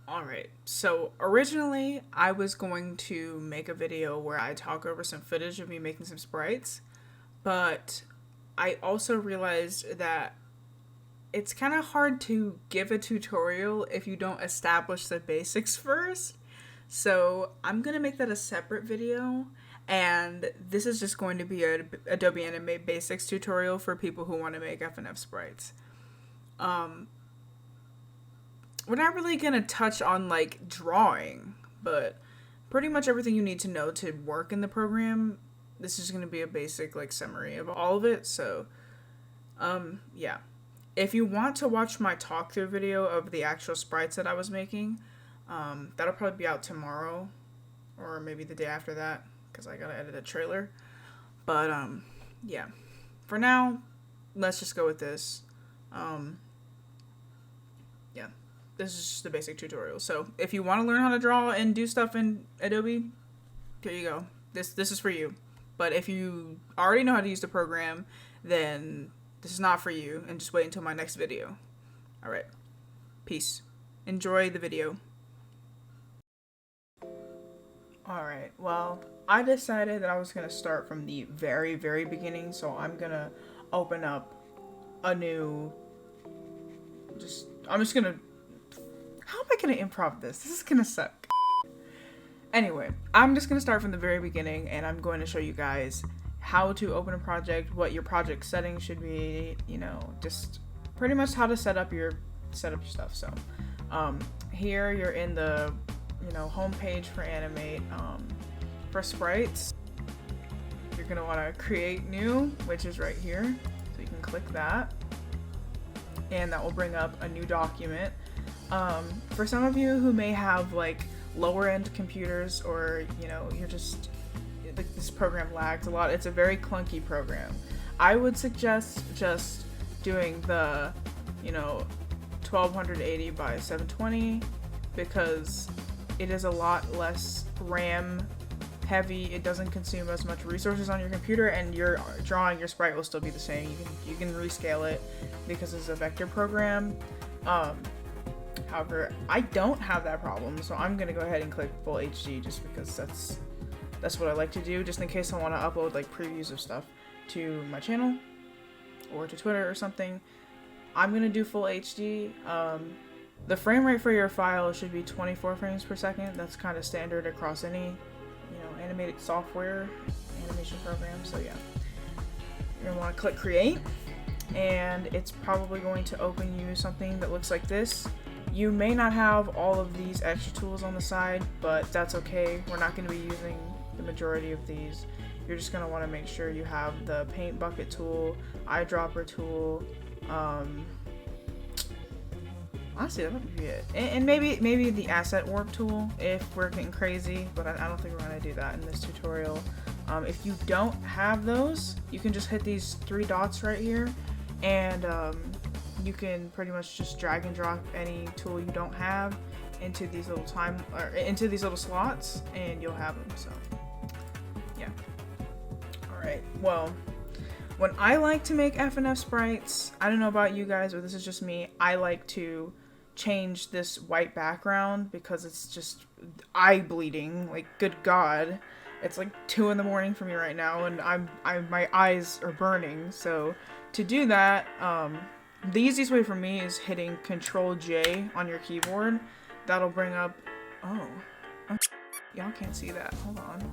Alright, so originally I was going to make a video where I talk over some footage of me making some sprites, but I also realized that it's kind of hard to give a tutorial if you don't establish the basics first. So I'm going to make that a separate video, and this is just going to be a Adobe Animate basics tutorial for people who want to make FNF sprites. We're not really gonna touch on like drawing, but pretty much everything you need to know to work in the program. This is gonna be a basic like summary of all of it. So, yeah. If you want to watch my talk through video of the actual sprites that I was making, that'll probably be out tomorrow, or maybe the day after that, because I gotta edit a trailer. But yeah. For now, let's just go with this. Yeah. This is just a basic tutorial. So if you want to learn how to draw and do stuff in Adobe, here you go. This is for you. But if you already know how to use the program, then this is not for you, and just wait until my next video. Alright. Peace. Enjoy the video. Alright, well, I decided that I was going to start from the very, very beginning, so I'm going to open up a new... I'm just going to... How am I gonna improv this? This is gonna suck. Anyway, I'm just gonna start from the very beginning, and I'm going to show you guys how to open a project, what your project settings should be, you know, just pretty much how to set up your stuff. So, here you're in the, home page for Animate. For sprites, you're gonna want to create new, which is right here. So you can click that, and that will bring up a new document. For some of you who may have like lower end computers, or you're just like, this program lags a lot, it's a very clunky program. I would suggest just doing the 1280 by 720, because it is a lot less RAM heavy. It doesn't consume as much resources on your computer, and your sprite will still be the same. You can rescale it because it's a vector program. However, I don't have that problem, so I'm gonna go ahead and click full HD just because that's what I like to do, just in case I want to upload like previews of stuff to my channel or to Twitter or something. I'm gonna do full HD. The frame rate for your file should be 24 frames per second. That's kind of standard across any animated software, animation program. So yeah, you're gonna want to click create, and it's probably going to open you something that looks like this. You may not have all of these extra tools on the side, but that's okay. We're not going to be using the majority of these. You're just going to want to make sure you have the paint bucket tool, eyedropper tool. Honestly, that would be it. And maybe the asset warp tool if we're getting crazy, but I don't think we're going to do that in this tutorial. If you don't have those, you can just hit these three dots right here, and you can pretty much just drag and drop any tool you don't have into these little slots, and you'll have them. So yeah. Alright, well, when I like to make FNF sprites, I don't know about you guys, but this is just me, I like to change this white background because it's just eye bleeding. Like, good god. It's like 2 in the morning for me right now, and my eyes are burning. So to do that, the easiest way for me is hitting Control J on your keyboard. That'll bring up, y'all can't see that, hold on.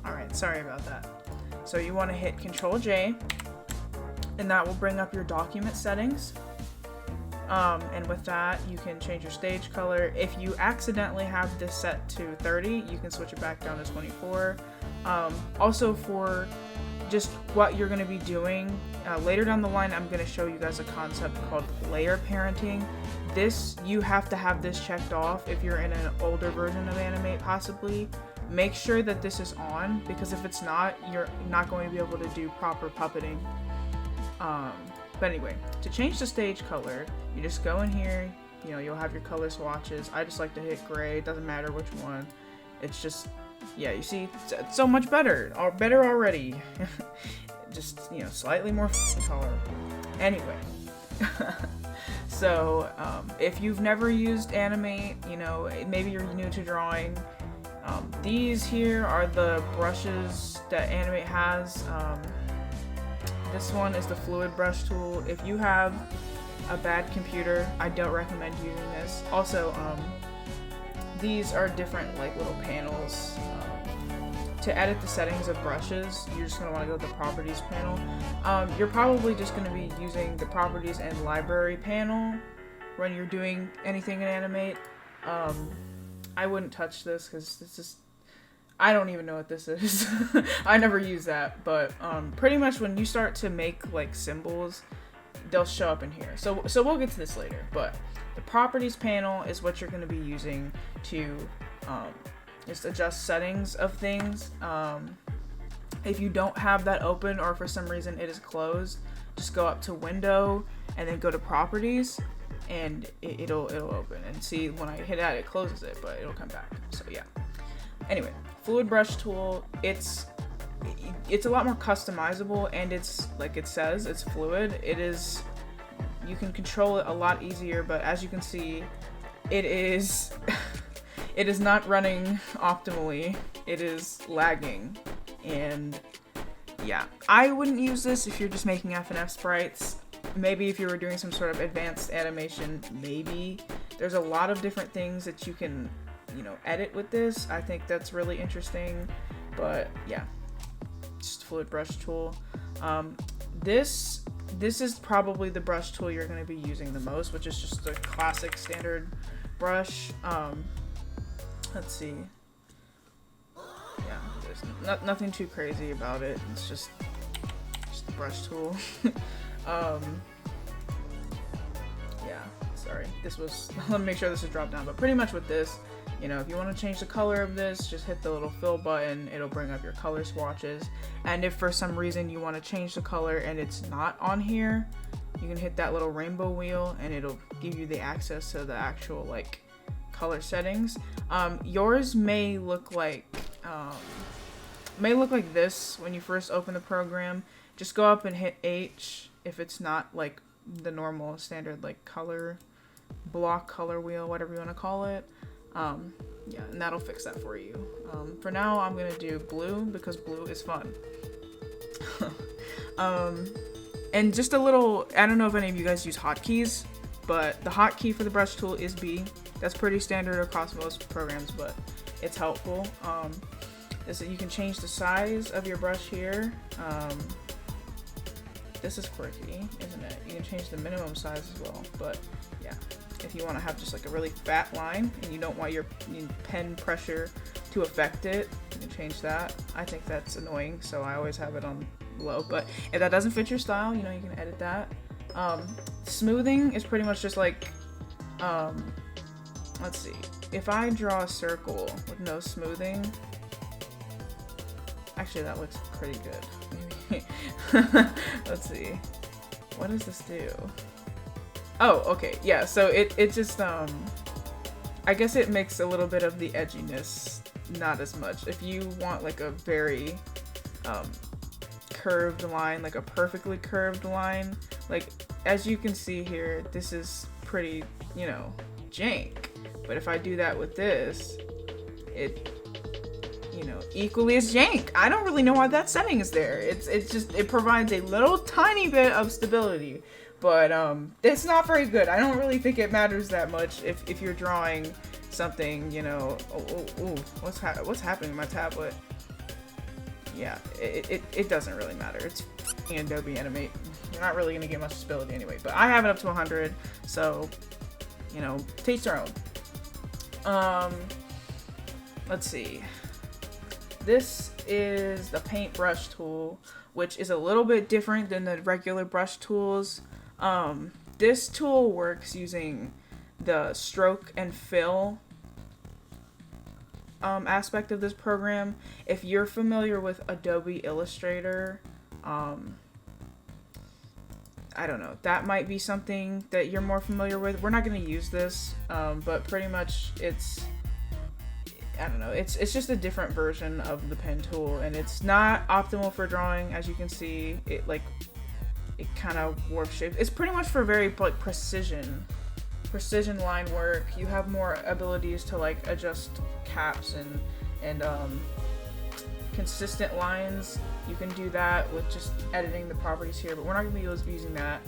Alright, sorry about that. So you want to hit Control J, and that will bring up your document settings. And with that, you can change your stage color. If you accidentally have this set to 30, you can switch it back down to 24. Also, for just what you're going to be doing later down the line, I'm going to show you guys a concept called layer parenting. You have to have this checked off if you're in an older version of Animate, possibly. Make sure that this is on, because if it's not, you're not going to be able to do proper puppeting. But anyway, to change the stage color, you just go in here, you'll have your color swatches. I just like to hit gray, it doesn't matter which one. It's just, yeah, you see, it's so much better, better already. Just, slightly more color. Anyway, So if you've never used Animate, you know, maybe you're new to drawing, these here are the brushes that Animate has. This one is the fluid brush tool. If you have a bad computer, I don't recommend using this. Also, these are different like little panels. To edit the settings of brushes, you're just going to want to go to the properties panel. You're probably just going to be using the properties and library panel when you're doing anything in Animate. I wouldn't touch this because it's just, I don't even know what this is. I never use that, but pretty much when you start to make like symbols, they'll show up in here. So we'll get to this later, but the properties panel is what you're going to be using to just adjust settings of things. If you don't have that open or for some reason it is closed, just go up to window and then go to properties, and it'll open. And see, when I hit that, it closes it, but it'll come back. So yeah. Anyway, fluid brush tool, it's a lot more customizable, and it's like it says, it's fluid. It is, you can control it a lot easier, but as you can see, it is it is not running optimally. It is lagging, and yeah, I wouldn't use this if you're just making FNF sprites. Maybe if you were doing some sort of advanced animation, maybe. There's a lot of different things that you can, you know, edit with this. I think that's really interesting, but yeah, just fluid brush tool. This is probably the brush tool you're going to be using the most, which is just a classic standard brush. Let's see. Yeah, there's nothing too crazy about it. It's just a brush tool. Yeah, sorry. Let me make sure this is dropped down, but pretty much with this, you know, if you want to change the color of this, just hit the little fill button. It'll bring up your color swatches. And if for some reason you want to change the color and it's not on here, you can hit that little rainbow wheel and it'll give you the access to the actual like color settings. Yours may look like this when you first open the program. Just go up and hit H if it's not like the normal standard like color block, color wheel, whatever you want to call it. Yeah, and that'll fix that for you. For now, I'm gonna do blue because blue is fun. And just a little, I don't know if any of you guys use hotkeys, but the hotkey for the brush tool is B. That's pretty standard across most programs, but it's helpful. Is that you can change the size of your brush here. This is quirky, isn't it? You can change the minimum size as well, but yeah. If you want to have just like a really fat line and you don't want your pen pressure to affect it, you can change that. I think that's annoying, so I always have it on low, but if that doesn't fit your style, you know, you can edit that. Smoothing is pretty much just like, let's see, if I draw a circle with no smoothing, actually that looks pretty good. Maybe. Let's see, what does this do? Oh, okay, yeah, so it just, I guess it makes a little bit of the edginess not as much. If you want like a very curved line, like a perfectly curved line, like as you can see here, this is pretty, you know, jank. But if I do that with this, it, you know, equally as jank. I don't really know why that setting is there. It's just, it provides a little tiny bit of stability. But it's not very good. I don't really think it matters that much if you're drawing something, you know. Oh, what's happening to my tablet? Yeah, it doesn't really matter. It's Adobe Animate. You're not really gonna get much stability anyway. But I have it up to 100, so you know, taste their own. Let's see. This is the paintbrush tool, which is a little bit different than the regular brush tools. This tool works using the stroke and fill aspect of this program. If you're familiar with Adobe Illustrator, I don't know, that might be something that you're more familiar with. We're not going to use this, but pretty much it's, I don't know, it's just a different version of the pen tool, and it's not optimal for drawing. As you can see, it like it kind of warps shapes. It's pretty much for very like precision line work. You have more abilities to like adjust caps and consistent lines. You can do that with just editing the properties here, but we're not going to be using that.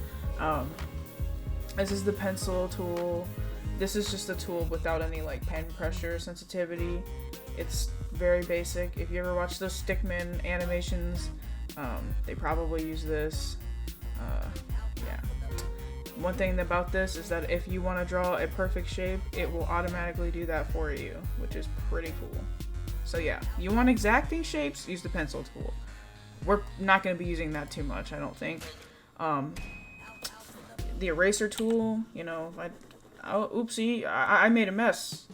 This is the pencil tool. This is just a tool without any like pen pressure sensitivity. It's very basic. If you ever watch those Stickman animations, they probably use this. Yeah. One thing about this is that if you want to draw a perfect shape, it will automatically do that for you, which is pretty cool. So yeah, you want exacting shapes, use the pencil tool. We're not going to be using that too much, I don't think. The eraser tool, you know, oopsie, I made a mess.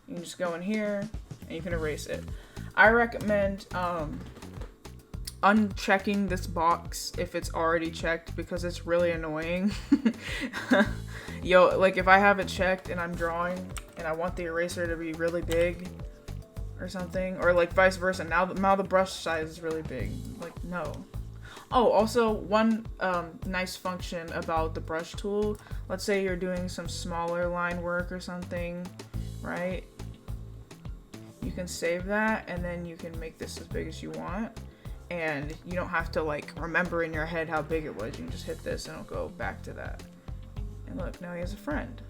You can just go in here and you can erase it. I recommend unchecking this box if it's already checked, because it's really annoying. Yo, like if I have it checked and I'm drawing and I want the eraser to be really big or something, or like vice versa, now the brush size is really big, like no. Oh, also one nice function about the brush tool, let's say you're doing some smaller line work or something, right? You can save that and then you can make this as big as you want, and you don't have to like remember in your head how big it was. You can just hit this and it'll go back to that. And look, now he has a friend.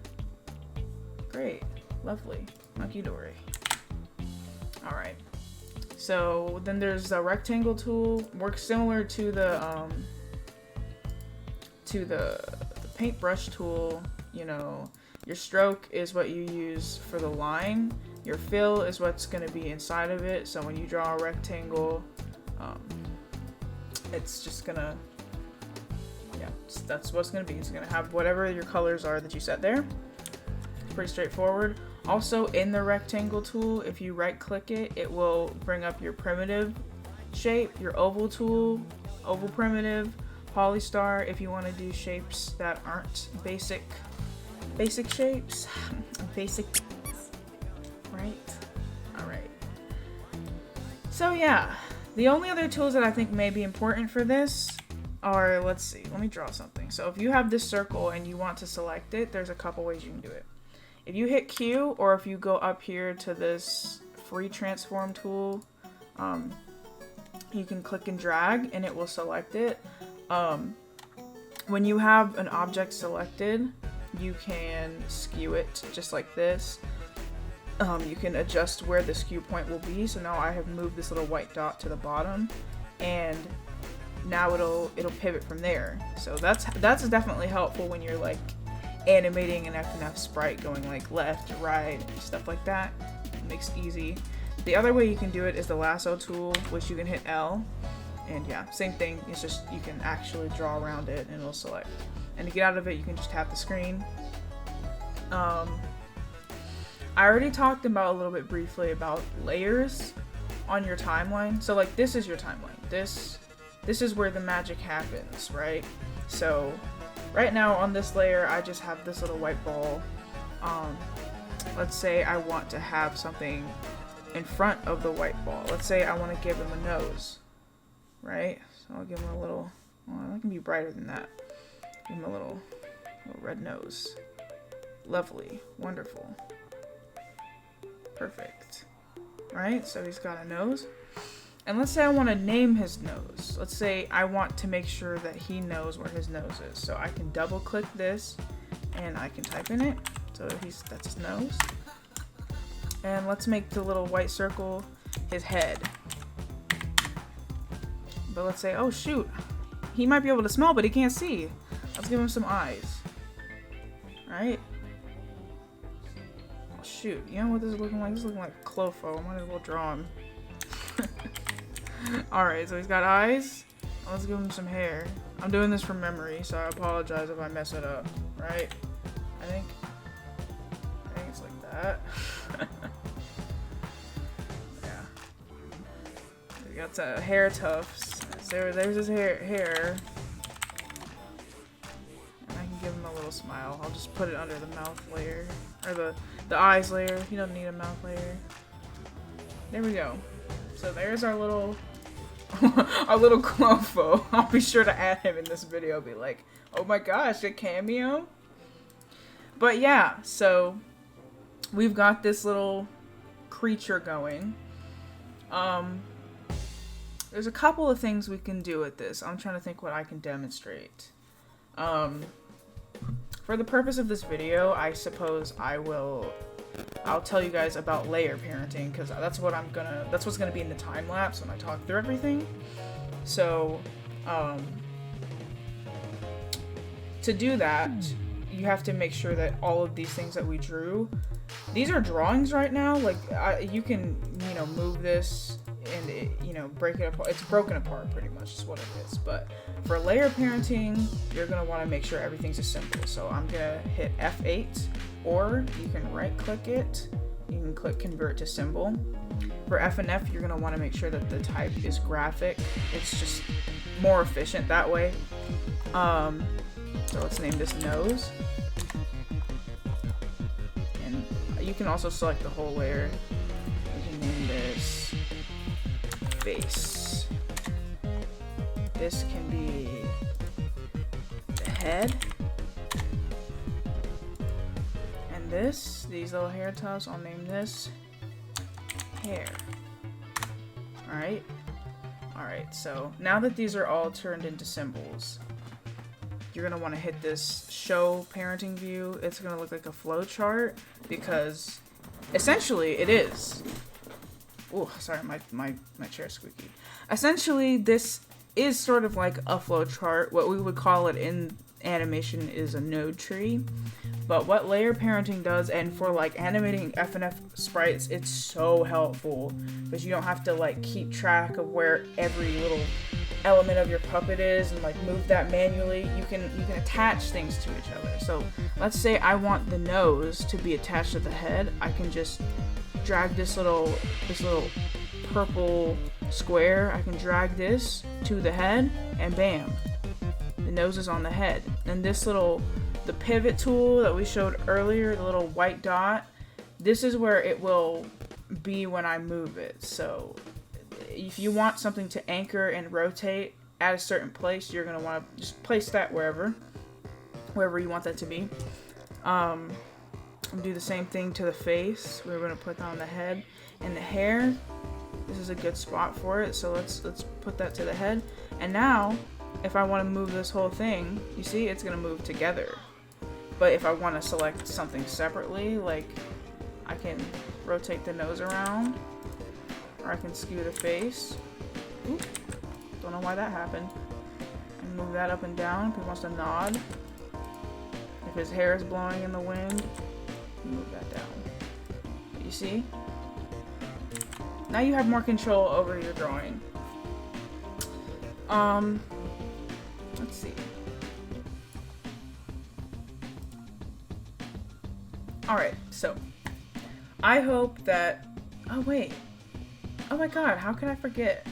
Great, lovely, hunky dory. All right. So then there's a rectangle tool, works similar to the paintbrush tool. You know, your stroke is what you use for the line. Your fill is what's going to be inside of it. So when you draw a rectangle, it's just gonna, yeah, that's what's gonna be. It's gonna have whatever your colors are that you set there. Pretty straightforward. Also, in the rectangle tool, if you right click it, it will bring up your primitive shape, your oval tool, oval primitive, polystar if you want to do shapes that aren't basic shapes. Basic, right? All right. So yeah, the only other tools that I think may be important for this are, let's see, let me draw something. So if you have this circle and you want to select it, there's a couple ways you can do it. If you hit Q, or if you go up here to this free transform tool, you can click and drag and it will select it. When you have an object selected, you can skew it just like this. You can adjust where the skew point will be. So now I have moved this little white dot to the bottom, and now it'll pivot from there. So that's definitely helpful when you're like animating an FNF sprite going like left to right, stuff like that. It makes it easy. The other way you can do it is the lasso tool, which you can hit L, and yeah, same thing. It's just you can actually draw around it and it'll select. And to get out of it, you can just tap the screen. I already talked about a little bit briefly about layers on your timeline. So like this is your timeline. This is where the magic happens, right? So right now on this layer, I just have this little white ball. Let's say I want to have something in front of the white ball. Let's say I want to give him a nose, right? So I'll give him a little, well, it can be brighter than that. Give him a little red nose. Lovely, wonderful. Perfect. Right, so he's got a nose. And let's say I want to name his nose. Let's say I want to make sure that he knows where his nose is. So I can double click this and I can type in it. So that's his nose. And let's make the little white circle his head. But let's say, oh shoot, he might be able to smell, but he can't see. Let's give him some eyes. Right? Oh shoot, you know what this is looking like? This is looking like Clowfoe. I might as well draw him. Alright, so he's got eyes. Let's give him some hair. I'm doing this from memory, so I apologize if I mess it up. Right? I think it's like that. Yeah. We got hair tufts. So there's his hair. And I can give him a little smile. I'll just put it under the mouth layer. Or the eyes layer. He doesn't need a mouth layer. There we go. So there's our little our little Clowfoe. I'll be sure to add him in this video. Be like, oh my gosh, a cameo. But yeah, so we've got this little creature going. There's a couple of things we can do with this. I'm trying to think what I can demonstrate. For the purpose of this video, I suppose I'll tell you guys about layer parenting, because that's what's gonna be in the time lapse when I talk through everything. So, to do that, you have to make sure that all of these things that we drew, these are drawings right now. Like, you can, move this and break it apart. It's broken apart pretty much is what it is. But for layer parenting, you're gonna want to make sure everything's a symbol. So I'm gonna hit F8, or you can right click it. You can click convert to symbol. For FNF, you're gonna want to make sure that the type is graphic. It's just more efficient that way. So let's name this nose. And you can also select the whole layer. You can name this face. This can be the head. And these little hair tufts, I'll name this hair. Alright? Alright, so now that these are all turned into symbols, you're going to want to hit this show parenting view. It's going to look like a flow chart, because essentially it is. Oh, sorry, my chair's squeaky. Essentially, this is sort of like a flow chart. What we would call it in animation is a node tree. But what layer parenting does, and for like animating FNF sprites, it's so helpful, because you don't have to like keep track of where every little element of your puppet is and like move that manually. You can attach things to each other. So let's say I want the nose to be attached to the head. I can just drag this little purple square. I can drag this to the head, and bam, the nose is on the head. And the pivot tool that we showed earlier, the little white dot, this is where it will be when I move it. So if you want something to anchor and rotate at a certain place, you're going to want to just place that wherever you want that to be. Do the same thing to the face. We're going to put that on the head. And the hair, this is a good spot for it, so let's put that to the head. And now, if I want to move this whole thing, you see it's going to move together. But if I want to select something separately, like I can rotate the nose around, or I can skew the face. Oop, don't know why that happened. And move that up and down if he wants to nod. If his hair is blowing in the wind, move that down. You see? Now you have more control over your drawing. Let's see. Alright, so I hope that, oh wait, oh my god, how could I forget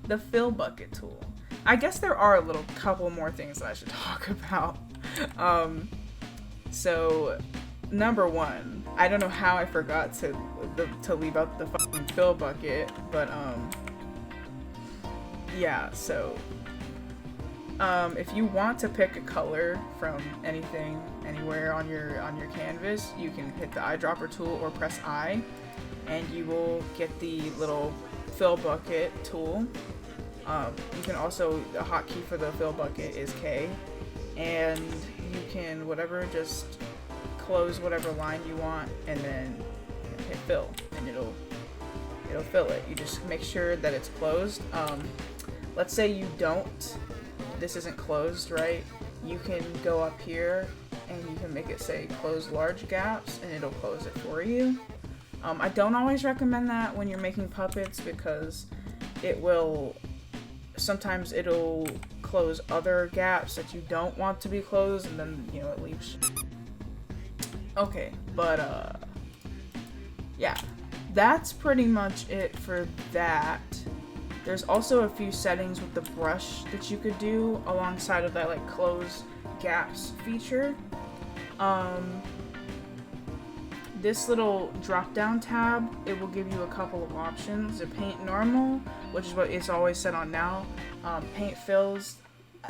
the fill bucket tool? I guess there are a couple more things that I should talk about. So number one, I don't know how I forgot to leave out the fucking fill bucket, but yeah, so if you want to pick a color from anything, anywhere on your canvas, you can hit the eyedropper tool or press I, and you will get the little fill bucket tool. You can also, the hotkey for the fill bucket is K, and you can just close whatever line you want, and then hit fill, and it'll fill it. You just make sure that it's closed. Let's say this isn't closed, right? You can go up here and you can make it say close large gaps, and it'll close it for you. I don't always recommend that when you're making puppets, because sometimes it'll close other gaps that you don't want to be closed, and then it leaves. Okay, but yeah, that's pretty much it for that. There's also a few settings with the brush that you could do alongside of that like close gaps feature. this little drop down tab, it will give you a couple of options. The paint normal, which is what it's always set on now. Paint fills,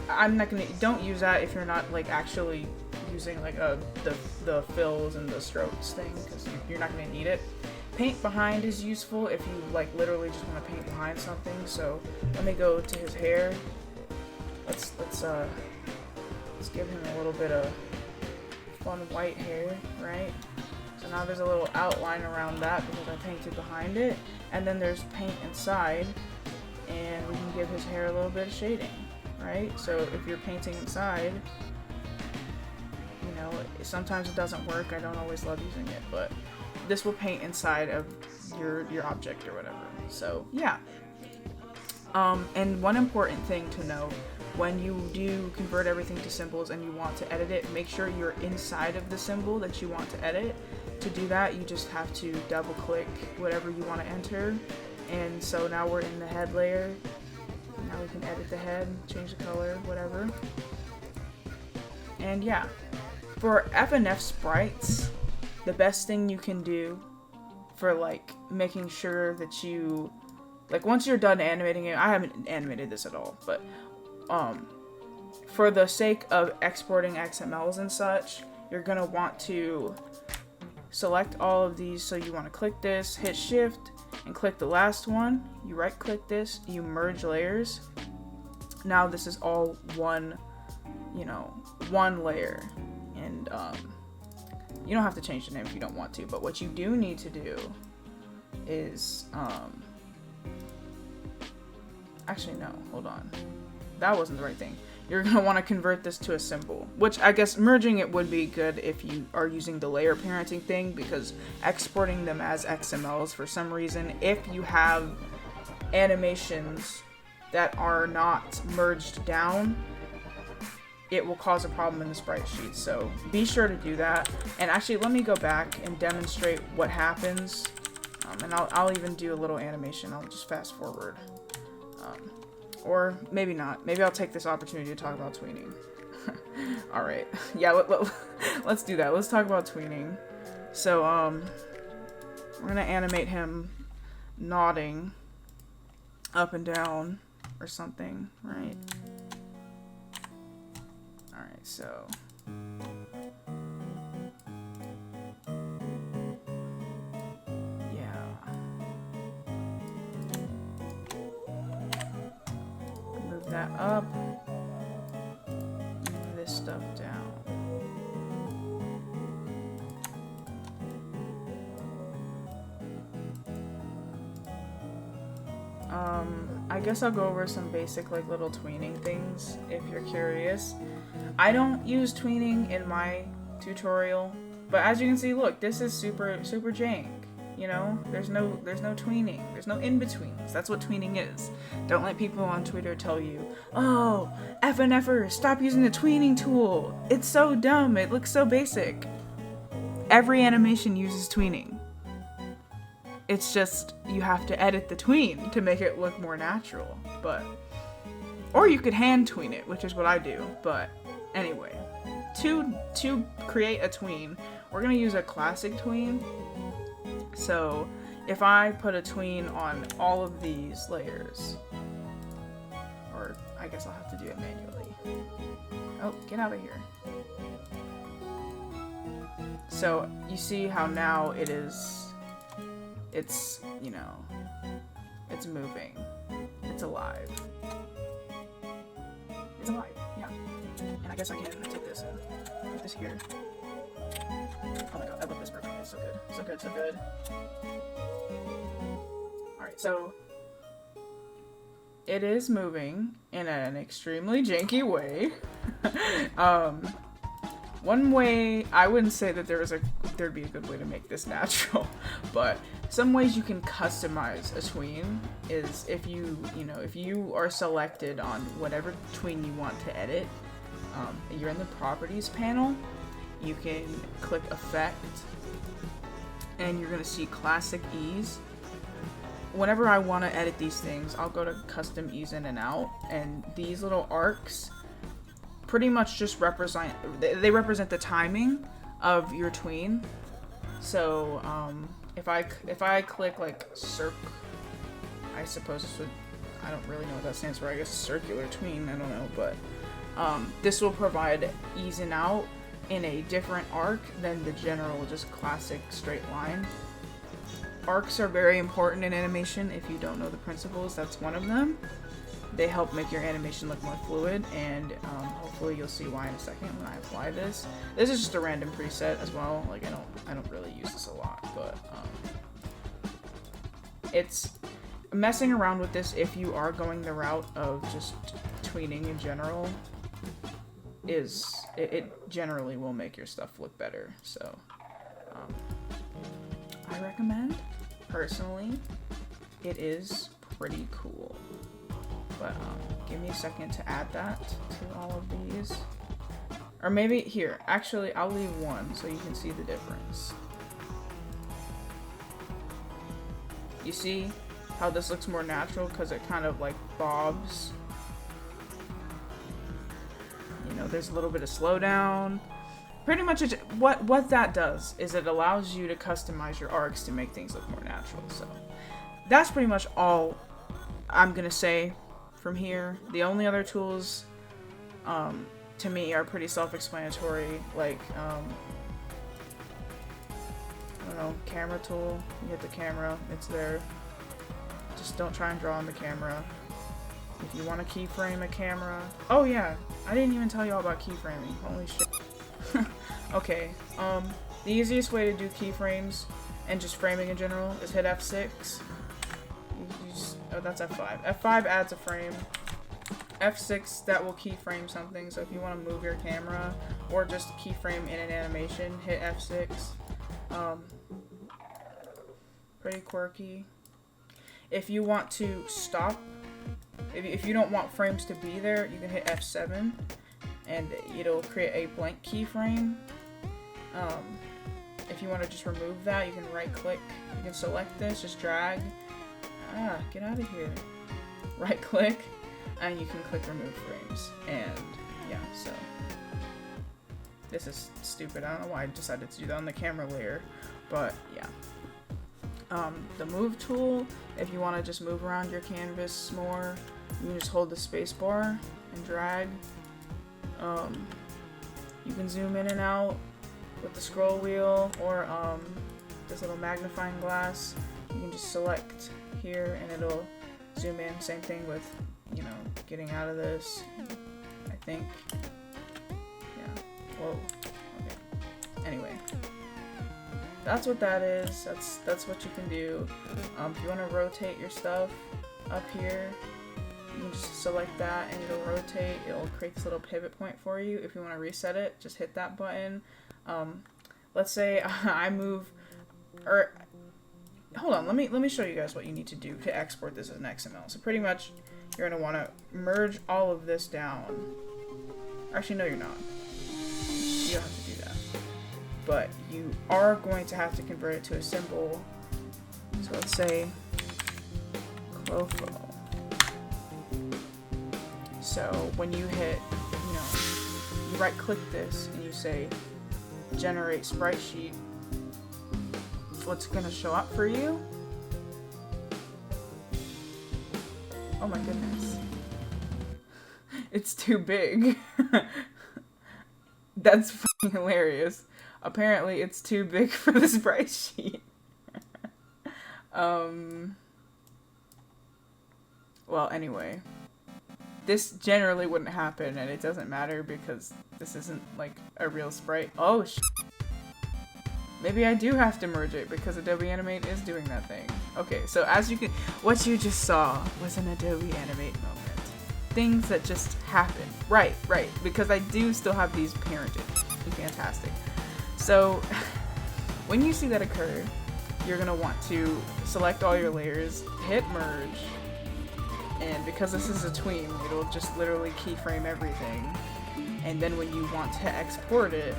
I'm not gonna, don't use that if you're not like actually using like the fills and the strokes thing, because you're not gonna need it. Paint behind is useful if you like literally just want to paint behind something. So let me go to his hair. Let's give him a little bit of fun white hair, right? So now there's a little outline around that because I painted behind it, and then there's paint inside, and we can give his hair a little bit of shading, right? So if you're painting inside, you know, sometimes it doesn't work. I don't always love using it, but this will paint inside of your object or whatever. So yeah. And one important thing to know, when you do convert everything to symbols and you want to edit it, make sure you're inside of the symbol that you want to edit. To do that, you just have to double click whatever you want to enter. And so now we're in the head layer. Now we can edit the head, change the color, whatever. And yeah, for FNF sprites, the best thing you can do for like making sure that you, like once you're done animating it, I haven't animated this at all, but for the sake of exporting XMLs and such, you're gonna want to select all of these. So you want to click this, hit shift, and click the last one. You right click this, you merge layers. Now this is all one, you know, one layer. And you don't have to change the name if you don't want to, but what you do need to do is actually no, hold on. That wasn't the right thing. You're going to want to convert this to a symbol, which I guess merging it would be good if you are using the layer parenting thing, because exporting them as XMLs for some reason, if you have animations that are not merged down, it will cause a problem in the Spritesheets. So be sure to do that. And actually, let me go back and demonstrate what happens. And I'll even do a little animation. I'll just fast forward. Or maybe not. Maybe I'll take this opportunity to talk about tweening. All right. Yeah, let's do that. Let's talk about tweening. So, we're gonna animate him nodding up and down or something, right? All right, so. That up, move this stuff down. I guess I'll go over some basic like little tweening things if you're curious. I don't use tweening in my tutorial, but as you can see, look, this is super jank. You know, there's no tweening. There's no in-betweens. That's what tweening is. Don't let people on Twitter tell you, oh, FNFers, stop using the tweening tool. It's so dumb. It looks so basic. Every animation uses tweening. It's just, you have to edit the tween to make it look more natural. Or you could hand tween it, which is what I do. But anyway, to create a tween, we're going to use a classic tween. So if I put a tween on all of these layers, or I guess I'll have to do it manually. Oh, get out of here. So you see how now it's, you know, it's moving. It's alive. It's alive, yeah. And I guess I can take this and put this here. Oh my god, I love this version. It's so good. So good, so good. Alright, so it is moving in an extremely janky way. One way, I wouldn't say that there'd be a good way to make this natural, but some ways you can customize a tween is if you are selected on whatever tween you want to edit, you're in the properties panel, you can click effect, and you're gonna see classic ease. Whenever I want to edit these things, I'll go to custom ease in and out, and these little arcs pretty much just represent the timing of your tween. So if I click like circ, I suppose this would, I don't really know what that stands for. I guess circular tween, I don't know, but this will provide easing out in a different arc than the general just classic straight line. Arcs are very important in animation. If you don't know the principles, that's one of them. They help make your animation look more fluid, and hopefully you'll see why in a second when I apply this. This is just a random preset as well. Like I don't really use this a lot, but it's messing around with this if you are going the route of just tweening in general. It generally will make your stuff look better. So I recommend, personally. It is pretty cool. But give me a second to add that to all of these. Or maybe here, actually I'll leave one so you can see the difference. You see how this looks more natural because it kind of like bobs. You know, there's a little bit of slowdown. Pretty much what that does is it allows you to customize your arcs to make things look more natural. So that's pretty much all I'm gonna say from here. The only other tools to me are pretty self-explanatory, like I don't know, camera tool. You hit the camera, it's there. Just don't try and draw on the camera. If you want to keyframe a camera, oh yeah, I didn't even tell you all about keyframing. Holy shit. Okay, the easiest way to do keyframes and just framing in general is hit F6. Oh, that's F5. F5 adds a frame. F6, that will keyframe something. So if you want to move your camera or just keyframe in an animation, hit F6. Pretty quirky. If you want to stop, if you don't want frames to be there, you can hit F7 and it'll create a blank keyframe. If you want to just remove that, you can right click, you can select this, just drag. Get out of here. Right click, and you can click remove frames. And yeah, so this is stupid. I don't know why I decided to do that on the camera layer, but yeah. The move tool, if you want to just move around your canvas more, you can just hold the space bar and drag. You can zoom in and out with the scroll wheel or this little magnifying glass. You can just select here and it'll zoom in. Same thing with, you know, getting out of this, I think. Yeah. Whoa. Okay. Anyway. That's what that is. That's what you can do. If you want to rotate your stuff up here, you can just select that and it'll rotate. It'll create this little pivot point for you. If you want to reset it, just hit that button. Let's say I move, or hold on, let me show you guys what you need to do to export this as an XML. So pretty much you're going to want to merge all of this down. Actually, no, you're not. You don't have to do that. But you are going to have to convert it to a symbol. So let's say Clowfoe. So when you hit, you know, you right click this and you say generate sprite sheet, what's going to show up for you? Oh my goodness. It's too big. That's fucking hilarious. Apparently it's too big for the sprite sheet. Well, anyway. This generally wouldn't happen, and it doesn't matter because this isn't like a real sprite. Oh, maybe I do have to merge it because Adobe Animate is doing that thing. Okay, so as you can, what you just saw was an Adobe Animate moment. Things that just happen. Right, because I do still have these parented. Fantastic. So, when you see that occur, you're going to want to select all your layers, hit merge, and because this is a tween, it'll just literally keyframe everything. And then when you want to export it,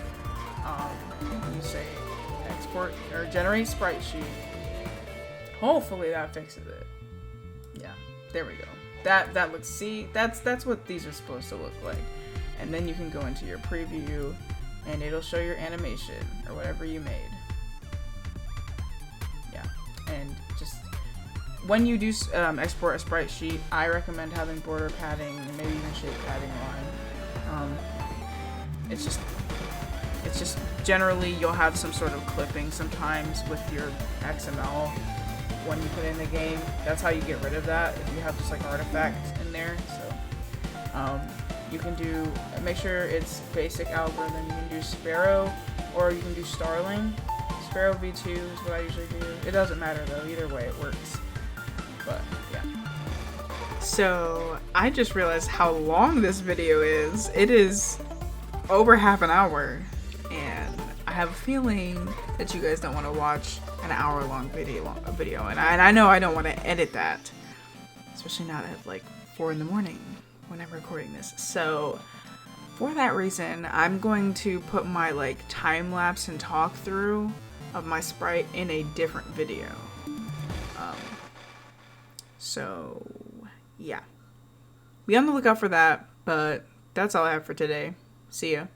you say export or generate sprite sheet. Hopefully that fixes it. Yeah, there we go. That looks, see, that's what these are supposed to look like. And then you can go into your preview and it'll show your animation or whatever you made. and just when you do export a sprite sheet, I recommend having border padding and maybe even shape padding on. It's just generally you'll have some sort of clipping sometimes with your XML when you put it in the game. That's how you get rid of that if you have just like artifacts in there. So you can do, make sure it's basic algorithm. You can do Sparrow or you can do Starling. Sparrow v2 is what I usually do. It doesn't matter though, either way it works. But yeah. So I just realized how long this video is. It is over half an hour, and I have a feeling that you guys don't want to watch an hour-long video. And I know I don't want to edit that, especially not at like 4 in the morning when I'm recording this. So for that reason, I'm going to put my like time lapse and talk through of my sprite in a different video. So yeah, be on the lookout for that. But that's all I have for today. See ya.